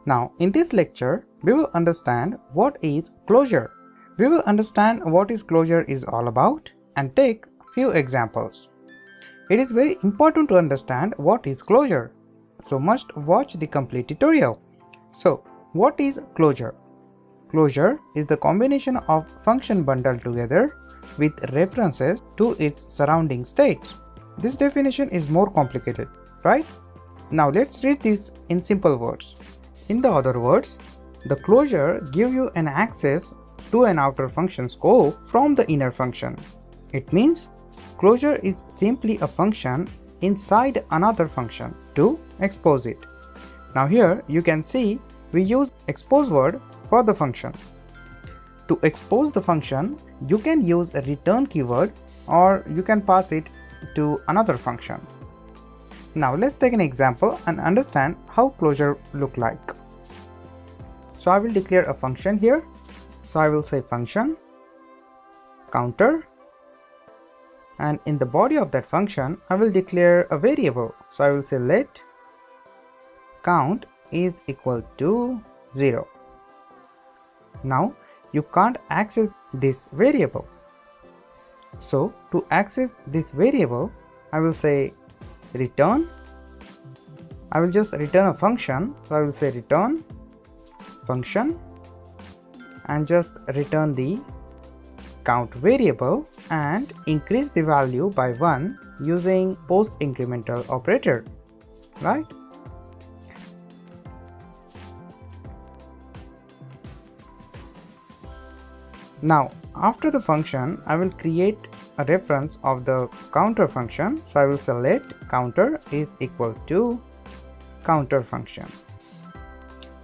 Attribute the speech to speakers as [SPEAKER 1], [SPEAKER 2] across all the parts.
[SPEAKER 1] Now in this lecture, we will understand what is closure. We will understand what is closure is all about and take few examples. It is very important to understand what is closure, so must watch the complete tutorial. So what is closure? Closure is the combination of function bundled together with references to its surrounding states. This definition is more complicated, right? Now let's read this in simple words. In the other words, the closure gives you an access to an outer function scope from the inner function. It means closure is simply a function inside another function to expose it. Now here you can see we use expose word for the function. To expose the function, you can use a return keyword or you can pass it to another function. Now let's take an example and understand how closure look like. So I will declare a function here. So I will say function counter, and in the body of that function I will declare a variable. So I will say let count is equal to 0. Now you can't access this variable. So to access this variable, I will say return. I will just return a function. So I will say return function and just return the count variable and increase the value by 1 using post incremental operator, right? Now after the function, I will create a reference of the counter function. So I will say let counter is equal to counter function,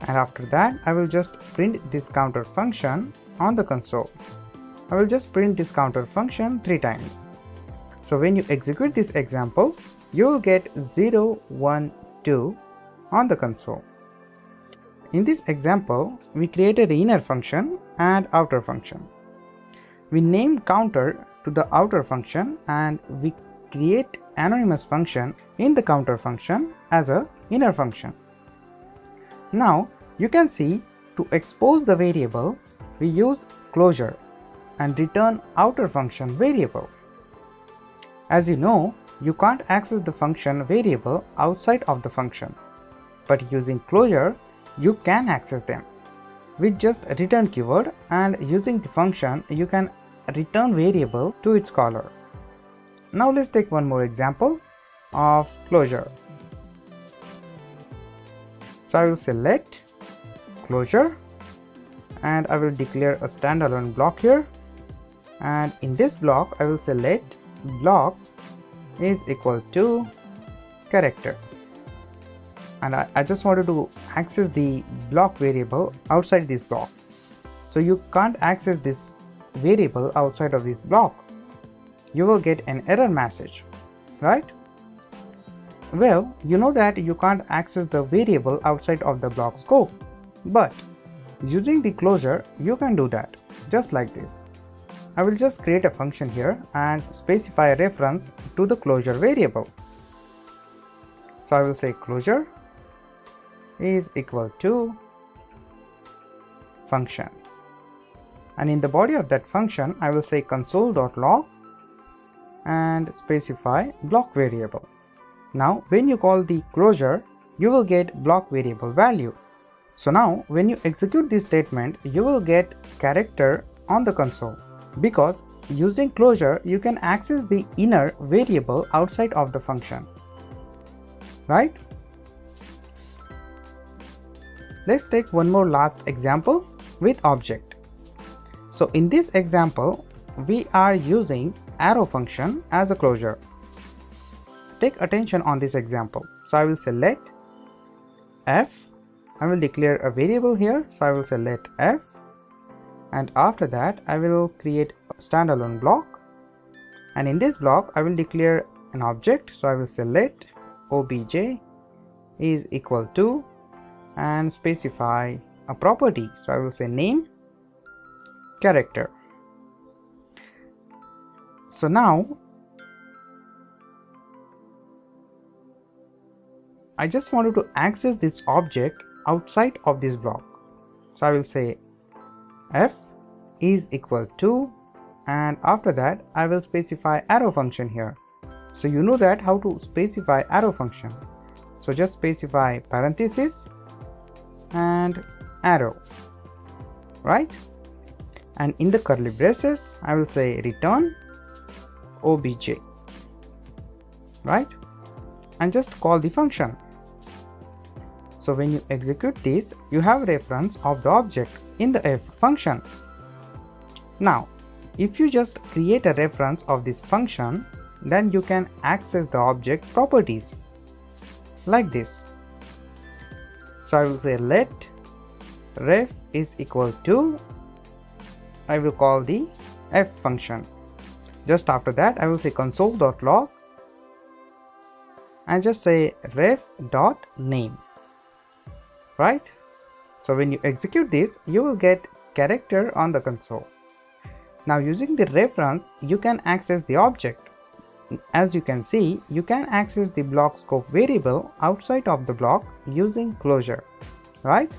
[SPEAKER 1] and after that I will just print this counter function on the console. I will just print this counter function 3 times. So when you execute this example, you will get 0, 1, 2 on the console. In this example, we created the inner function and outer function. We name counter to the outer function and we create anonymous function in the counter function as a inner function. Now you can see to expose the variable, we use closure and return outer function variable. As you know, you can't access the function variable outside of the function, but using closure, you can access them with just a return keyword, and using the function, you can return variable to its caller. Now let's take one more example of closure. So I will say let closure and I will declare a standalone block here, and in this block I will say let block is equal to character, and I just wanted to access the block variable outside this block. So you can't access this variable outside of this block. You will get an error message, right? Well, you know that you can't access the variable outside of the block scope, but using the closure you can do that just like this. I will just create a function here and specify a reference to the closure variable. So I will say closure is equal to function, and in the body of that function I will say console.log and specify block variable. Now when you call the closure, you will get block variable value. So now when you execute this statement, you will get character on the console, because using closure you can access the inner variable outside of the function, right? Let's take one more last example with object. So in this example, we are using arrow function as a closure. Take attention on this example. So I will say let f. I will declare a variable here. So I will say let f, and after that I will create a standalone block, and in this block I will declare an object. So I will say let obj is equal to and specify a property. So I will say name character. So now I just wanted to access this object outside of this block. So I will say f is equal to, and after that I will specify arrow function here. So you know that how to specify arrow function. So just specify parenthesis and arrow, right? And in the curly braces I will say return obj, right? And just call the function. So when you execute this, you have reference of the object in the f function. Now if you just create a reference of this function, then you can access the object properties like this. So I will say let ref is equal to, I will call the f function. Just after that I will say console.log and just say ref.name, right? So when you execute this, you will get character on the console. Now using the reference, you can access the object. As you can see, you can access the block scope variable outside of the block using closure, right?